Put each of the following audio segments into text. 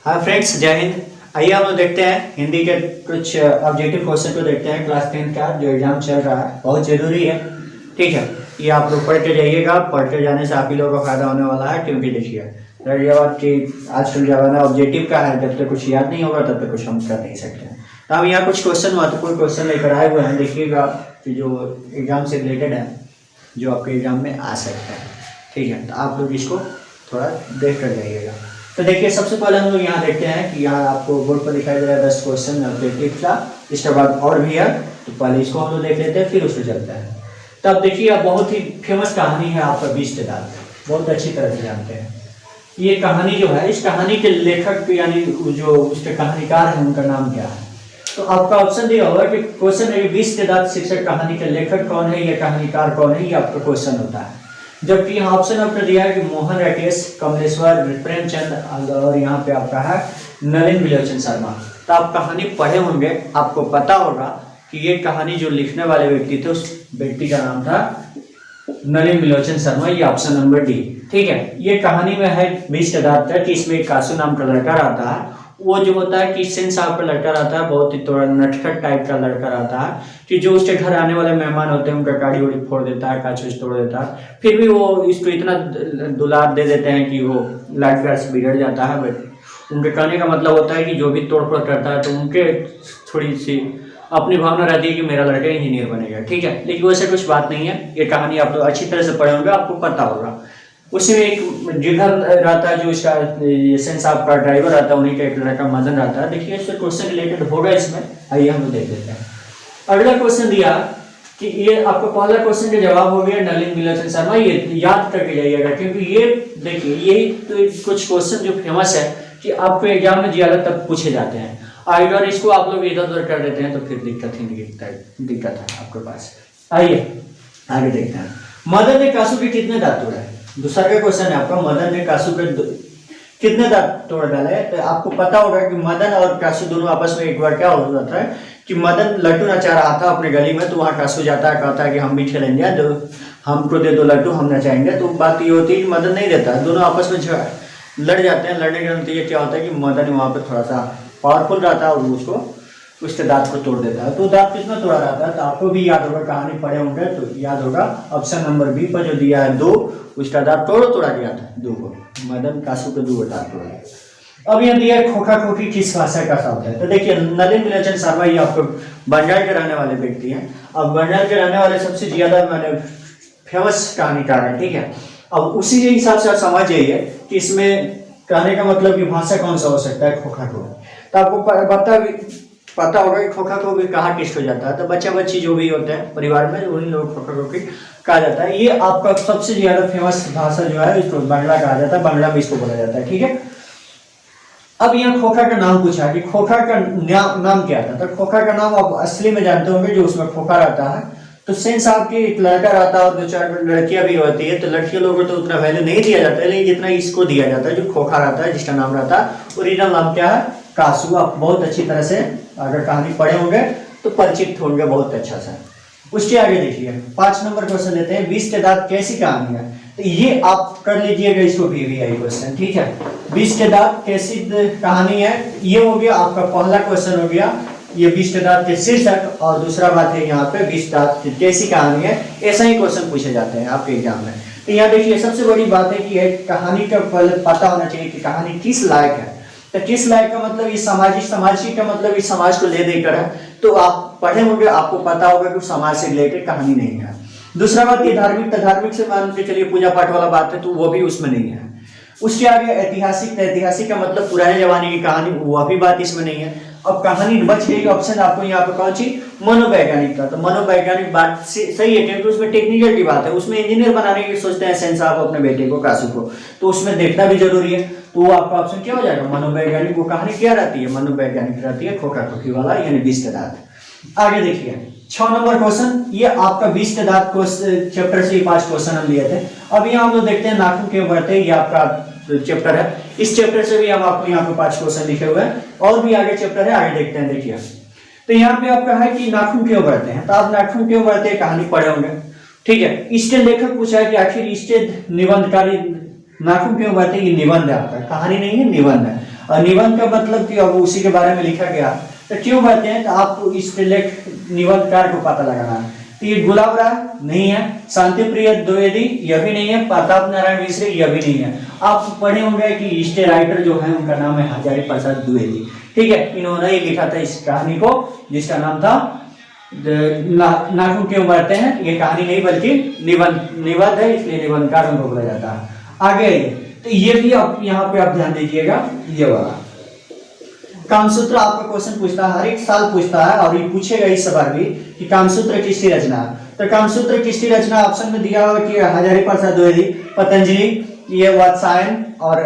हाँ फ्रेंड्स, जय हिंद। आइए हम लोग देखते हैं हिंदी के कुछ ऑब्जेक्टिव क्वेश्चन को देखते हैं। क्लास 10 का जो एग्जाम चल रहा है बहुत ज़रूरी है, ठीक है। ये आप लोग पढ़ के जाइएगा, पढ़ के जाने से आप ही लोगों को फायदा होने वाला है। क्योंकि देखिए रही बात कि आजकल जमाना ऑब्जेक्टिव का है, जब तक कुछ याद नहीं होगा तब तक कुछ हम कर नहीं सकते हैं। तो हम यहाँ कुछ क्वेश्चन, महत्वपूर्ण क्वेश्चन लेकर आए हुए हैं। देखिएगा कि जो एग्जाम से रिलेटेड है, जो आपके एग्जाम में आ सकता है, ठीक है। तो आप लोग इसको थोड़ा देख कर जाइएगा। तो देखिए सबसे पहले हम लोग यहाँ देखते हैं कि यहाँ आपको बोर्ड पर दिखाई दे रहा है 10 क्वेश्चन ऑब्जेक्टिव का। इसके बाद और भी है, तो पहले इसको हम लोग देख लेते हैं, फिर उसको चलते हैं। तब देखिए अब बहुत ही फेमस कहानी है आपका 20 रिश्तेदार, बहुत अच्छी तरह से जानते हैं। ये कहानी जो है, इस कहानी के लेखक यानी जो उसके कहानीकार हैं उनका नाम क्या है? तो आपका ऑप्शन दिया होगा कि क्वेश्चन है 20 रिश्तेदार शीर्षक कहानी के लेखक कौन है, ये कहानीकार कौन है, ये आपका क्वेश्चन होता है। जबकि यहाँ ऑप्शन आपने दिया है कि मोहन राकेश, कमलेश्वर, प्रेमचंद और यहाँ पे आपका है नलिन विलोचन शर्मा। तो आप कहानी पढ़े होंगे, आपको पता होगा कि ये कहानी जो लिखने वाले व्यक्ति थे उस व्यक्ति का नाम था नलिन विलोचन शर्मा। ये ऑप्शन नंबर डी, ठीक है। ये कहानी में है 20 रिश्तेदार, इसमें एक कासू नाम का लड़का रहता है। वो जो होता है कि सेन साहब का लड़का रहता है, बहुत ही थोड़ा नटखट टाइप का लड़का रहता है कि जो उसके घर आने वाले मेहमान होते हैं उनका गाड़ी वाड़ी फोड़ देता है, कांच वाच तोड़ देता है। फिर भी वो इसको इतना दुलार दे देते हैं कि वो लाइफ प्यार से बिगड़ जाता है। बट उनके कहने का मतलब होता है कि जो भी तोड़ फोड़ करता है तो उनके थोड़ी सी अपनी भावना रहती है कि मेरा लड़का इंजीनियर बनेगा, ठीक है। लेकिन वैसे कुछ बात नहीं है। ये कहानी आप लोग अच्छी तरह से पढ़े होंगे, आपको पता होगा। उसमें एक जिगर रहता है जो इसका सेन साहब का ड्राइवर रहता है, उन्हीं का एक लड़का मदन रहता है। देखिए इससे क्वेश्चन रिलेटेड होगा इसमें, आइए हम देख लेते हैं। अगला क्वेश्चन दिया कि ये आपका पहला क्वेश्चन का जवाब हो गया नलिन विलोचन शर्मा। ये याद करके जाइएगा, क्योंकि ये देखिए यही तो कुछ क्वेश्चन जो फेमस है कि आपको एग्जाम में ज्यादा तक पूछे जाते हैं। अगर इसको आप लोग इधर उधर कर देते हैं तो फिर दिक्कत है आपके पास। आइए आगे देखते हैं। मदन ने कासू के कितने दांत तोड़े? दूसरा का क्वेश्चन है आपका, मदन ने कासू के कितने दांत तोड़ डाले? तो आपको पता होगा कि मदन और कासू दोनों आपस में एक बार क्या हो जाता है कि मदन लड्डू नचा रहा था अपने गली में, तो वहाँ कासू जाता है, कहता है कि हम भी खेलेंगे, तो हमको दे दो लड्डू, हम नचाएंगे। तो बात ये होती है कि मदन नहीं देता, दोनों आपस में लड़ जाते हैं। लड़ने के नतीजे क्या होता है कि मदन वहाँ पर थोड़ा सा पावरफुल रहता है और उसको उसके दांत को तोड़ देता है। तो दांत कितना तोड़ा रहता है? तो आपको भी याद होगा, कहानी पढ़े होंगे तो याद होगा। ऑप्शन नंबर बी पर जो दिया है 2, उसका दांत तोड़ा गया था 2 को। मदन कासू के 2 दांत तोड़ा। अब यह दिया है खोखा खोखी किस भाषा का शब्द है? तो देखिए नलिन विलोचन शर्मा ये आपको बंगाल के रहने वाले व्यक्ति हैं। अब बंगाल के रहने वाले सबसे ज्यादा मैंने फेमस कहानीकार है, ठीक है। अब उसी के हिसाब से आप समझ जाइए कि इसमें कहने का मतलब कि भाषा कौन सा हो सकता है, खोखा को। तो आपको पता होगा कि खोखा को भी कहा किस हो जाता है, तो बच्चा बच्ची जो भी होते हैं परिवार में उन्हीं लोग खोखा को कहा जाता है। ये आपका सबसे ज्यादा फेमस भाषा जो है इसको बांग्ला कहा जाता है, बांग्ला में इसको बोला जाता है, ठीक है। अब यहाँ खोखा का नाम पूछा कि खोखा का नाम क्या था? तो खोखा का नाम आप असली में जानते होंगे, जो उसमें खोखा रहता है। तो सेन साहब की एक लड़का रहता है और 2-4 लड़कियां भी होती है। तो लड़कियों लोगों को तो उतना वैल्यू नहीं दिया जाता है, लेकिन जितना इसको दिया जाता है, जो खोखा रहता है, जिसका नाम रहता है ओरिजिनल नाम क्या है, कासू। आप बहुत अच्छी तरह से अगर कहानी पढ़े होंगे तो परिचित होंगे बहुत अच्छा सा। उसके आगे देखिए 5 नंबर क्वेश्चन लेते हैं, 20 के दांत कैसी कहानी है? तो ये आप कर लीजिएगा इसको VVI क्वेश्चन, ठीक है। 20 के दांत कैसी कहानी है, ये हो गया आपका पहला क्वेश्चन हो गया। ये 20 के दांत के शीर्षक, और दूसरा बात है यहाँ पे 20 दांत कैसी कहानी है। ऐसा ही क्वेश्चन पूछे जाते हैं आपके एग्जाम में। तो यहाँ देखिए सबसे बड़ी बात है कि कहानी का पहले पता होना चाहिए कि कहानी किस लायक है। तो किस लायक का मतलब ये सामाजिक का मतलब इस समाज को ले देकर है। तो आप पढ़े होंगे, आपको पता होगा कि समाज से रिलेटेड कहानी नहीं है। दूसरा बात ये धार्मिक से मान के चलिए पूजा पाठ वाला बात है, तो वो भी उसमें नहीं है। उसके आगे ऐतिहासिक का मतलब पुराने जमाने की कहानी, वह भी बात इसमें नहीं है। अब कहानी बच गई ऑप्शन आपको यहाँ पे कौन सी, मनोवैज्ञानिक का। तो मनोवैज्ञानिक बात सही है, क्योंकि उसमें टेक्निकल की बात है, उसमें इंजीनियर बनाने की सोचते हैं सेन साहब अपने बेटे को कासू को, तो उसमें देखना भी जरूरी है। तो वो आपका ऑप्शन क्या हो जाएगा, मनोवैज्ञानिक। वो कहानी क्या रहती है, मनोवैज्ञानिक रहती है, खोखा खोखी वाला यानी 20 के दांत। आगे देखिए 6 नंबर क्वेश्चन, ये आपका 20 के दांत चैप्टर से 5 क्वेश्चन हम लिए थे। अब यहाँ हम लोग देखते हैं नाखून क्यों बढ़ते हैं, ये आपका चैप्टर है। इस चैप्टर से भी हम आपको यहाँ पे 5 क्वेश्चन लिखे हुए हैं, और भी आगे चैप्टर है, आगे देखते हैं। देखिए तो यहाँ पे आपका है कि नाखून क्यों बढ़ते हैं। तो आप नाखून क्यों बढ़ते हैं कहानी पढ़े होंगे, ठीक है। इसके लेखक पूछा है कि आखिर इसके निबंधकारी नाखून क्यों बढ़ते हैं, ये निबंध है आपका, कहानी नहीं है, निबंध है। और निबंध का मतलब कि अब उसी के बारे में लिखा गया, तो क्यों पढ़ते हैं, तो आपको इस निबंधकार को पता लगाना है। तो ये गुलाब राय नहीं है, शांति प्रिय द्विवेदी यह भी नहीं है, प्रताप नारायण मिश्र यह भी नहीं है। आप पढ़े होंगे कि इष्ट राइटर जो है उनका नाम है हजारी प्रसाद द्विवेदी, ठीक है। इन्होंने ही लिखा था इस कहानी को, जिसका नाम था नाखून क्यों बढ़ते हैं। ये कहानी नहीं बल्कि निबंध है, इसलिए निबंधकार उनको बोला जाता है। आगे तो ये भी आप यहाँ पे आप ध्यान दीजिएगा, ये वाला कामसूत्र आपका क्वेश्चन पूछता है, हर एक साल पूछता है और ये पूछेगा इस बार भी कि कामसूत्र किसकी रचना है। तो कामसूत्र किसकी रचना ऑप्शन में दिया हुआ कि हजारी प्रसाद द्विवेदी, पतंजलि, ये वात्सायन और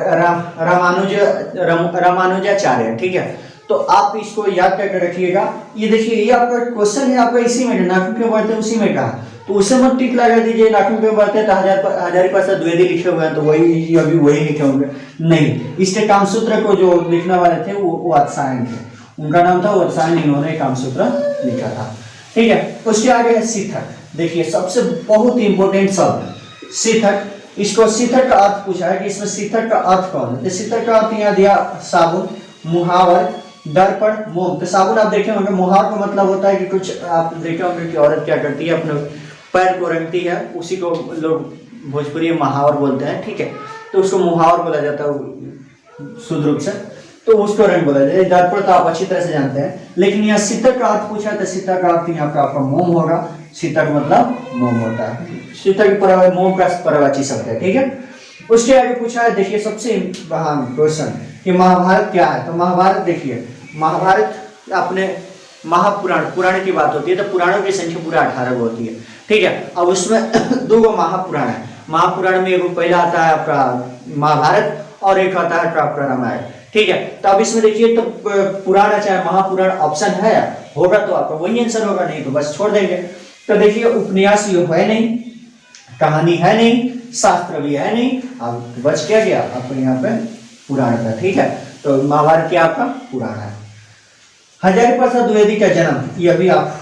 रामानुजाचार्य, ठीक है। तो आप इसको याद करके रखिएगा। ये देखिए ये आपका क्वेश्चन है, आपका इसी में नाखून क्यों बढ़ते हैं उसी में कहा, तो उसे मत टिक लगा दीजिए नाखून क्यों बढ़ते हैं तो हजारी प्रसाद द्विवेदी लिखे हुए हैं तो वही अभी वही लिखे होंगे, नहीं। इसके कामसूत्र को जो लिखने वाले थे वो वात्सायन थे, उनका नाम था वात्सायन, इन्होंने कामसूत्र लिखा था, ठीक है। उसके आगे है सिथक। देखिए सबसे बहुत इंपॉर्टेंट शब्द सिथक, इसको सिथक का अर्थ पूछा है कि इसमें सिथक का अर्थ कौन है। तो सिथक का अर्थ यहाँ दिया साबुन, मुहावर, दर्पण, मोम। तो साबुन आप देखे होंगे, मुहावर का मतलब होता है कि कुछ आप देखे होंगे कि औरत क्या करती है, अपने पैर को रंगती है, उसी को लोग भोजपुरी में मुहावर बोलते हैं, ठीक है। तो उसको मुहावर बोला जाता है शुद्ध रूप से, तो उसको रंग बोला जाता है। दर्पण तो आप अच्छी तरह से जानते हैं, लेकिन यहाँ सितक का अर्थ पूछा, तो सितक का अर्थ यहाँ पे आपका मोम होगा। सितक मतलब मोम होता है, सितक मोम का पर्यायवाची शब्द है, ठीक है। उसके आगे पूछा है, देखिए सबसे क्वेश्चन कि महाभारत क्या है। तो महाभारत देखिए, महाभारत अपने महापुराण, पुराण की बात होती है तो पुराणों की संख्या पूरा 18 होती है, ठीक है। अब उसमें 2 महापुराण है। महापुराण में एक पहला आता है आपका महाभारत और एक आता है आपका रामायण, ठीक है। तो अब इसमें देखिए तो पुराण चाहे महापुराण ऑप्शन है, होगा तो आपका वही आंसर होगा, नहीं तो बस छोड़ देंगे। तो देखिए उपन्यास ये है नहीं, कहानी है नहीं, शास्त्र भी है नहीं, अब बच क्या गया आपको यहाँ पे पुराण का, ठीक है। तो महाभारत क्या आपका पुराण है। हजारी प्रसाद द्विवेदी का जन्म, ये अभी आप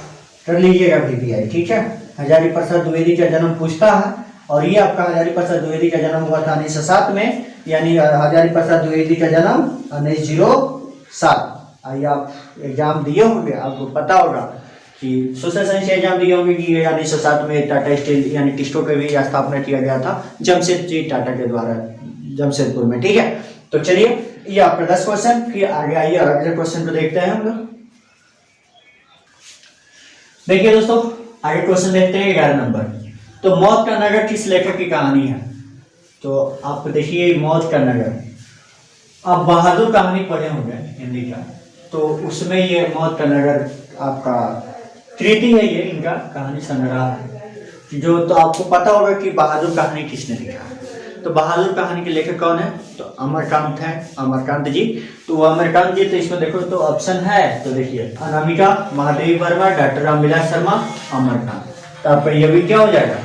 कर लीजिएगा VPI, ठीक है। हजारी प्रसाद द्विवेदी का जन्म पूछता है और ये आपका हजारी प्रसाद द्विवेदी का जन्म हुआ था 1907 में, यानी हजारी प्रसाद द्विवेदी का जन्म 1907। आइए आप एग्जाम दिए होंगे, आपको पता होगा कि सोशल साइंस एग्जाम दिए होंगे कि 1907 में टाटा स्टील यानी टिस्को का भी स्थापना किया गया था जमशेद जी टाटा के द्वारा जमशेदपुर में, ठीक है। तो चलिए ये आपका 10 क्वेश्चन, फिर आगे आइए अगले क्वेश्चन को देखते हैं हम लोग। देखिए दोस्तों आगे क्वेश्चन देखते हैं 11 नंबर। तो मौत का नगर किस लेखक की कहानी है। तो आप देखिए मौत का नगर, आप बहादुर कहानी पढ़े होंगे हिंदी का, तो उसमें ये मौत का नगर आपका कृति है, ये इनका कहानी संग्रह है जो, तो आपको पता होगा कि बहादुर कहानी किसने लिखा। तो बहादुर कहानी के लेखक कौन है, तो अमरकांत है, अमरकांत जी। तो अमरकांत जी, तो इसमें देखो तो ऑप्शन है, तो देखिए अनामिका, महादेवी वर्मा, डॉक्टर रामविलास शर्मा, अमरकांत। तो आपका ये भी क्या हो जाएगा,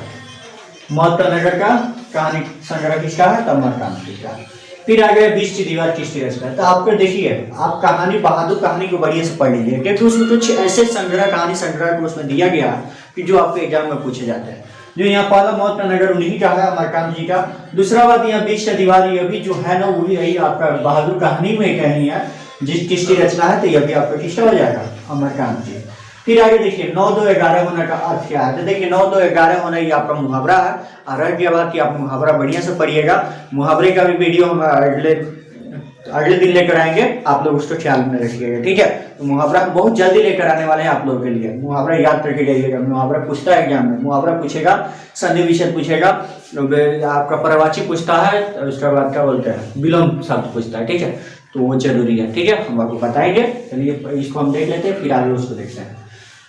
मौत का नगर का कहानी संग्रह किसका है, तो अमरकांत जी का। फिर आगे 20 की दीवार किसकी रचना है। तो आपको देखिए आप कहानी बहादुर कहानी को बढ़िया से पढ़ लीजिए, क्योंकि उसमें कुछ ऐसे संग्रह कहानी संग्रह को उसमें दिया गया कि जो आपके एग्जाम में पूछे जाते हैं। जो यहाँ पहला मौत का नगर उन्हीं का है, अमरकांत जी का। दूसरा बात यहाँ 20 की दीवार, ये भी जो है ना वो भी यही आपका बहादुर कहानी में कहानी है जिस किसकी रचना है, तो यह भी आपका किसका हो जाएगा, अमरकांत जी। फिर आगे देखिए 9 2 11 होने का अर्थ क्या है। तो देखिए 9 2 11 होना ये आपका मुहावरा है, और रह गया बात कि आप मुहावरा बढ़िया से पढ़िएगा। मुहावरे का भी वीडियो हम अगले दिन लेकर आएंगे, आप लोग उसको ख्याल में रखिएगा, ठीक है। तो मुहावरा बहुत जल्दी लेकर आने वाले हैं आप लोगों के लिए, मुहावरा याद करके जाइएगा। मुहावरा पूछता है एग्जाम में, मुहावरा पूछेगा, संधि विच्छेद पूछेगा, आपका पर्यायवाची पूछता है, उसके बाद क्या बोलते हैं विलोम शब्द पूछता है, ठीक है। तो वो जरूरी है, ठीक है, हम आपको बताएंगे। चलिए इसको हम देख लेते हैं, फिर आगे उसको देखते हैं।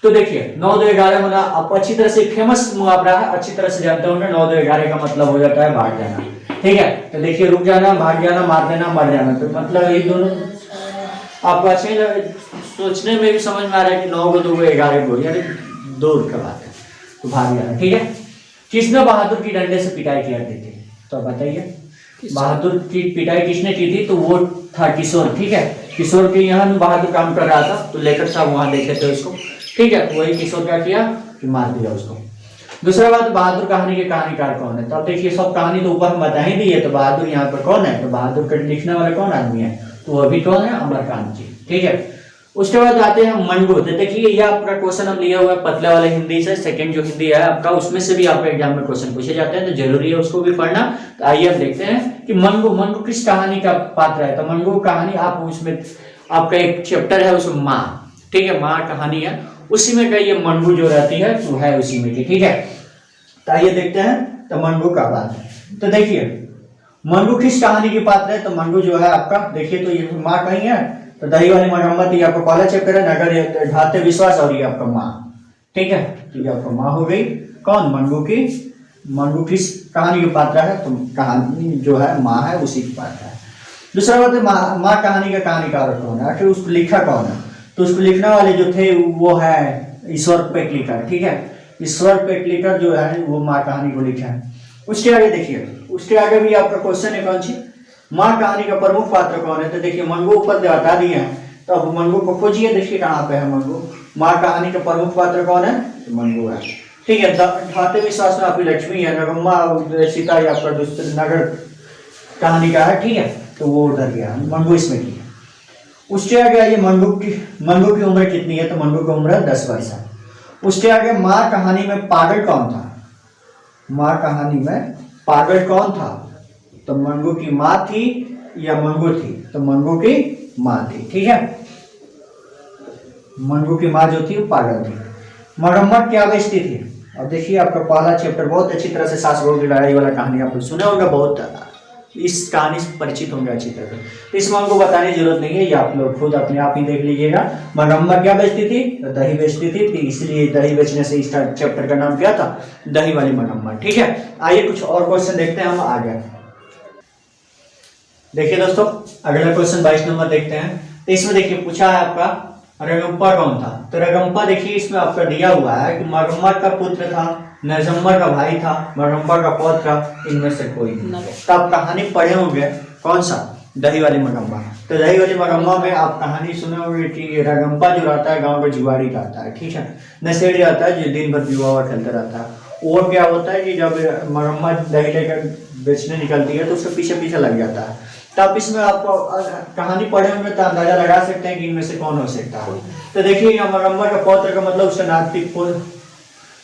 तो देखिए 9 2 11 होना आप अच्छी तरह से फेमस मुहावरा है, अच्छी तरह से जानते होंगे। 9 2 11 का मतलब हो जाता है भाग जाना, ठीक है। तो देखिए रुक जाना, भाग जाना, मार देना, मर जाना। तो मतलब ये दोनों आपको अच्छे सोचने में भी समझ में आ रहा है कि 9 2 11 को यानी दूर का बात है, तो भाग जाना, ठीक है। किसने बहादुर की डंडे से पिटाई की थी, तो बताइए बहादुर की पिटाई किसने की थी। तो वो था किशोर, ठीक है। किशोर के यहाँ बहादुर काम कर रहा था, तो लेखक साहब वहां देखे थे उसको, ठीक है। तो वही किशोर क्या किया कि मार दिया उसको। दूसरा बात बहादुर कहानी के कहानीकार कौन है। तो अब देखिए सब कहानी तो ऊपर हम बता ही दी है, तो बहादुर यहाँ पर कौन है, तो बहादुर के लिखने वाला कौन आदमी है, तो वो भी कौन है, अमरकांत जी। ठीक है, उसके बाद आते हैं मंगू। तो देखिए ये आपका क्वेश्चन हम लिया हुआ है पतले वाले हिंदी से, सेकंड जो हिंदी है आपका उसमें से भी आपका एग्जाम में क्वेश्चन पूछे जाते हैं, तो जरूरी है उसको भी पढ़ना। तो आइए अब देखते हैं कि मंगू मंगू किस कहानी का पात्र है। तो मंगू कहानी आप उसमें आपका एक चैप्टर है उसमें माँ, ठीक है, माँ कहानी है, उसी में का ये मंगू जो रहती है वो है उसी में की। ठीक है, तो आइए देखते हैं तो मंगू का बात है। तो देखिए मंगू किस कहानी की पात्र है। तो मंगू जो है आपका देखिए, तो ये माँ कहीं है, तो दही वाली मरम्मत ये आपका पहला चैप्टर है, नगर ढाते विश्वास, और ये आपका माँ। ठीक है, तो ये आपका माँ हो गई, कौन, मंगू की। मंगू किस कहानी की पात्र है, तो कहानी जो है माँ है उसी की पात्र है। दूसरा बात है माँ कहानी का कहानीकार कौन है, आखिर उसको लिखा कौन है। तो उसको लिखने वाले जो थे वो है ईश्वर पेटलीकर। ठीक है, ईश्वर पेटलीकर जो है वो माँ कहानी को लिखा है। उसके आगे देखिए, उसके आगे भी आपका क्वेश्चन है कौन सी, माँ कहानी का प्रमुख पात्र कौन है। तो देखिए मंगू ऊपर बता दिए हैं, तो अब मंगू को खोजिए, देखिए कहाँ पे है मंगू। माँ कहानी का प्रमुख पात्र कौन है, तो मंगू है। ठीक है, ढाते विश्वास में आपकी लक्ष्मी है, नगम्मा सीता या आपका दूसरे नगर कहानी का है। ठीक है, तो वो उधर गया, मंगू इसमें की है। उसके आगे आइए मंगू की उम्र कितनी है। तो मंगू की उम्र 10 वर्ष है। उसके आगे माँ कहानी में पागल कौन था, माँ कहानी में पागल कौन था। तो मंगू की माँ थी या मंगू थी, तो मंगू की माँ थी। ठीक है, मंगू की माँ जो थी वो पागल थी। मरम्मत क्या बेचती थी। अब देखिए आपका पहला चैप्टर बहुत अच्छी तरह से सास बहू की लड़ाई वाला कहानी आपने सुना होगा, बहुत इस कहानी से परिचित होंगे अच्छी तरह से, तो इसमें हमको बताने की जरूरत नहीं है, ये आप लोग खुद अपने आप ही देख लीजिएगा। मरम्मत क्या बेचती थी, तो दही बेचती थी, इसलिए दही बेचने से इसका चैप्टर का नाम क्या था, दही वाली मरम्मत। ठीक है, आइए कुछ और क्वेश्चन देखते हैं हम आगे। देखिए दोस्तों अगला क्वेश्चन 22 नंबर देखते हैं। तो इसमें देखिए पूछा है आपका रगम्पा कौन था। तो रगम्पा देखिए इसमें आपका दिया हुआ है कि मरम्मत का पुत्र था, नजम्बर का भाई था, मरम्पा का पौत्र था, इनमें से कोई नहीं। तो आप कहानी पढ़े होंगे कौन सा, दही वाली मरम्मा। तो दही वाली मरम्मा में आप कहानी सुने होंगे कि रगम्पा जो रहता है गांव का जुआरी रहता है। ठीक है, नशेड़ी रहता है जो दिन भर जुआ खेलता रहता है। और क्या होता है कि जब मरम्मा दही लेकर बेचने निकलती है तो उसके पीछे पीछे लग जाता है। तो आप इसमें आपको कहानी पढ़े होंगे तो अंदाजा लगा सकते हैं कि इनमें से कौन हो सकता है। तो देखिए यहाँ मरम्मा का पौत्र का मतलब उसका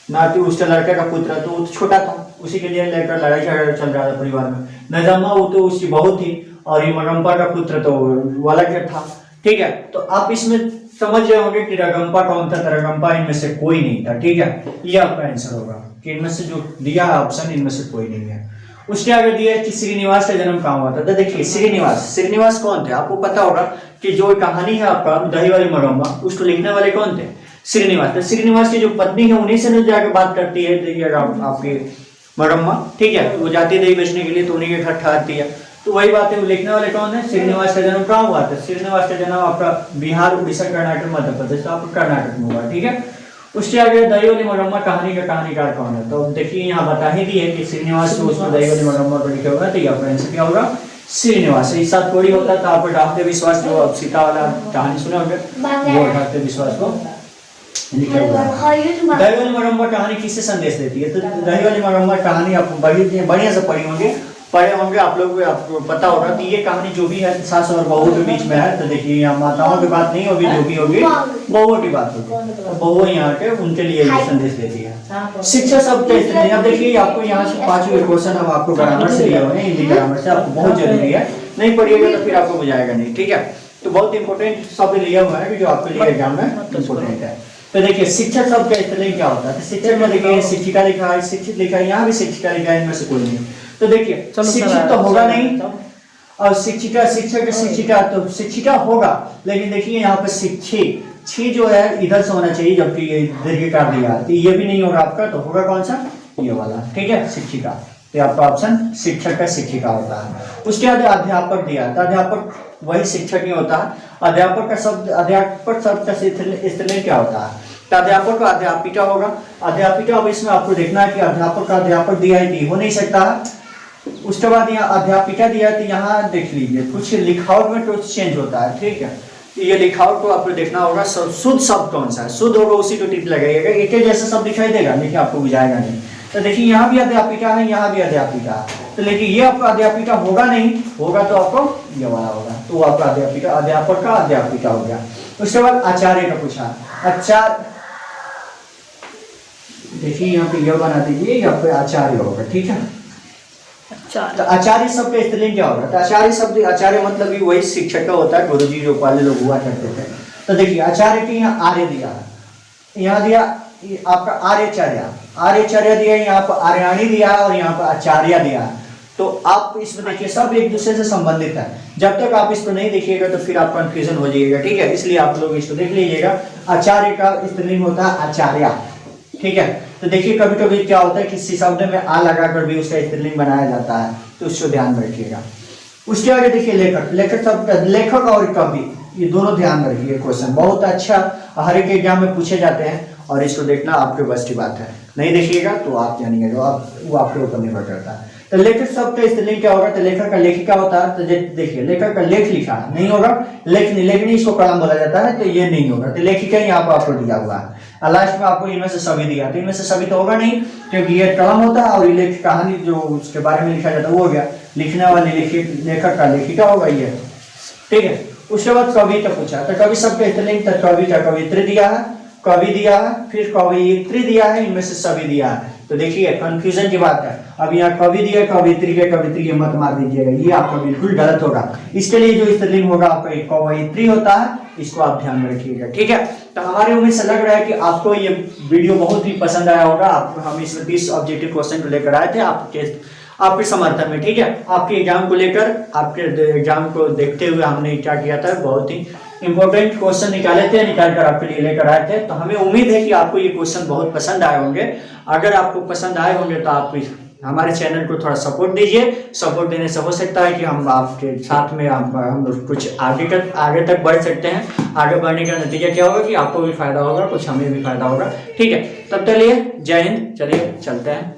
नाती उसका लड़के का पुत्र है, तो वो तो छोटा था, उसी के लिए लेकर लड़ाई झगड़ा चल रहा था परिवार में। नजम्मा वो तो उसकी बहू थी, और ये मरम्पा का पुत्र तो वो अलग था। ठीक है, तो आप इसमें समझ रहे होंगे कि रगम्पा कौन था। तो रगम्पा इनमें से कोई नहीं था। ठीक है, ये आपका आंसर होगा कि इनमें से जो दिया है ऑप्शन इनमें से कोई नहीं है। उसके आगे दिया है कि श्रीनिवास का जन्म कहाँ हुआ था। तो देखिए श्रीनिवास कौन थे, आपको पता होगा कि जो कहानी है आपका दही वाली मरम्मा, उसको लिखने वाले कौन थे, श्रीनिवास। तो श्रीनिवास की जो पत्नी है उन्हीं से जाकर बात करती है देखिएगा आपकी मरम्मा। ठीक है, वो जाती है दही बेचने के लिए तो उन्हीं के घर ठहरती है। तो वही बात है, वो लिखने वाले कौन है, श्रीनिवास का जन्म कहाँ हुआ था। श्रीनिवास का जन्म आपका बिहार, उड़ीसा, कर्नाटक, मध्य प्रदेश, तो आपका कर्नाटक में हुआ। ठीक है, उसके आगे दही वाली मरम्मा कहानी का कहानीकार कौन है। तो देखिए यहाँ बता ही दिए कि श्रीनिवास को उसमें दही वाली मरम्मा को लिखा होगा, तो ये आपका आंसर क्या होगा, श्रीनिवास। इस साथ थोड़ी होता है तो आपको ढाते विश्वास जो अब सीता वाला कहानी सुने होंगे वो ढाते विश्वास को लिखा हुआ है। दही वाली मरम्मा कहानी किससे संदेश देती है। तो दही वाली मरम्मा कहानी आप बढ़िया से पढ़े होंगे आप लोग, आपको पता होगा कि ये कहानी जो भी है सास और बहू के बीच में है। तो देखिए यहाँ माताओं की बात नहीं होगी, जो भी होगी बहुओं की बात होगी, तो बहु यहाँ के उनके लिए संदेश देती है। शिक्षा शब्द के इस्तेमाल, अब देखिए आपको यहाँ से 5 क्वेश्चन हम आपको ग्रामर से लिए हुए हैं, हिंदी ग्रामर से, आपको बहुत जरूरी है, नहीं पढ़िएगा तो फिर आपको बुझाएगा नहीं। ठीक है, तो बहुत इंपॉर्टेंट शब्द लिया हुआ है जो आपके लिए एग्जाम में इंपॉर्टेंट है। तो देखिए शिक्षक शब्द का इस्तेमाल क्या होता है। शशिक्षक में देखिए शिक्षिका लिखा है, शिक्षित लिखा है, यहाँ भी शिक्षिका लिखा है, इनमें से कोई नहीं। तो देखिए शिक्षित तो होगा नहीं, और शिक्षिका शिक्षक शिक्षिका तो शिक्षिका होगा, लेकिन देखिए यहाँ पर शिक्षित छी जो है इधर से होना चाहिए, जबकि ये दीर्घकार दिया है, तो ये भी नहीं होगा आपका, तो होगा कौन सा, ये वाला। ठीक है, शिक्षिका। तो आपका ऑप्शन शिक्षक का शिक्षिका होता है। उसके बाद अध्यापक दिया है, तो अध्यापक वही शिक्षक ही होता है। अध्यापक शब्द का इस्तेमाल क्या होता है। तो अध्यापक का अध्यापिका होगा, अध्यापिका। अब इसमें आपको देखना है कि अध्यापक का अध्यापक दिया है, हो नहीं सकता है। उसके बाद यहाँ अध्यापिका दिया है, तो यहाँ देख लीजिए कुछ लिखावट में कुछ चेंज होता है। ठीक है, ये लिखावट को आपको देखना होगा, शुद्ध शब्द कौन सा है, शुद्ध होगा उसी को टिक लगाइएगा, एक ही जैसा शब्द दिखाई देगा लेकिन आपको बुझाएगा नहीं। तो देखिए यहाँ भी अध्यापिका है, यहाँ भी अध्यापिका है, तो लेकिन ये आपका अध्यापिका होगा नहीं, होगा तो आपको ये वाला होगा। तो आपका अध्यापिका, अध्यापक का अध्यापिका हो गया। उसके बाद आचार्य का पूछा, आचार्य, देखिए यहाँ पे यह बना दीजिए, यहाँ पे आचार्य होगा, ठीक है। तो आचार्य शब्द का स्त्रीलिंग क्या होगा? तो आचार्य शब्द, आचार्य मतलब भी वही शिक्षक का होता है, गुरुजी जो पहले लोग हुआ करते थे। तो देखिए आचार्य के यहाँ आर्य दिया, यहाँ दिया आपका आर्यचर्या, आर्यचर्या दिया, यहाँ पर आर्याणी दिया और यहाँ पर आचार्य दिया। तो आप इसमें देखिए सब एक दूसरे से संबंधित है। जब तक आप इसको नहीं देखिएगा तो फिर आप कंफ्यूजन हो जाइएगा, ठीक है। इसलिए आप लोग इसको देख लीजिएगा। आचार्य का स्त्रीलिंग होता है आचार्य, ठीक है। तो देखिए कभी कभी क्या होता है किसी शब्द में आ लगाकर भी उसका स्त्रीलिंग बनाया जाता है, तो उसको ध्यान में रखिएगा। उसके आगे देखिए लेखक, लेखक शब्द, लेखक और कवि, ये दोनों ध्यान में रखिए। क्वेश्चन बहुत अच्छा हर एक एग्जाम में पूछे जाते हैं और इसको देखना आपके बस की बात है। नहीं देखिएगा तो आप जानिएगा, वो आपके ऊपर निर्भर करता है। तो लेखक शब्द का स्त्रीलिंग क्या होगा? तो लेखक का लेखिका होता है। तो देखिए लेखक का लेख लिखा नहीं होगा, लेखनी, लेखनी इसको कलम बोला जाता है, तो ये नहीं होगा। तो लेखिका यहाँ पर आपको दिया हुआ है, लास्ट में आपको इनमें से सभी दिया। तो इनमें से सभी तो होगा नहीं, क्योंकि ये कलम होता है और ये लेख कहानी जो उसके बारे में लिखा जाता है वो हो गया। लिखने वाले लेखक का लेखिका होगा ये, ठीक है। उसके बाद कवि का पूछा, तो कवि शब्द का स्त्रीलिंग, तो कवि का कवित्री दिया है, कवि दिया है, फिर कवयित्री दिया है, इनमें से सभी दिया है। तो देखिए कंफ्यूजन की बात है। अब यहाँ कवि दिया, कवित्री के कवित्री मत मार दीजिएगा, ये आपका बिल्कुल गलत होगा। इसके लिए जो स्त्रीलिंग होगा आपका एक कवयित्री होता है, इसको आप ध्यान में रखिएगा, ठीक है। तो हमारे उम्मीद से लग रहा है कि आपको ये वीडियो बहुत ही पसंद आया होगा। हम इसमें 20 ऑब्जेक्टिव क्वेश्चन को लेकर आए थे आपके समर्थन में, ठीक है। आपके एग्जाम को लेकर, आपके एग्जाम को देखते हुए हमने क्या किया था, बहुत ही इंपॉर्टेंट क्वेश्चन निकाले थे, निकाल कर आपके लिए लेकर आए थे। तो हमें उम्मीद है कि आपको ये क्वेश्चन बहुत पसंद आए होंगे। अगर आपको पसंद आए होंगे तो आप हमारे चैनल को थोड़ा सपोर्ट दीजिए। सपोर्ट देने से हो सकता है कि हम आपके साथ में हम कुछ आगे तक बढ़ सकते हैं। आगे बढ़ने का नतीजा क्या होगा कि आपको भी फायदा होगा, कुछ हमें भी फायदा होगा, ठीक है। तब चलिए, जय हिंद, चलिए चलते हैं।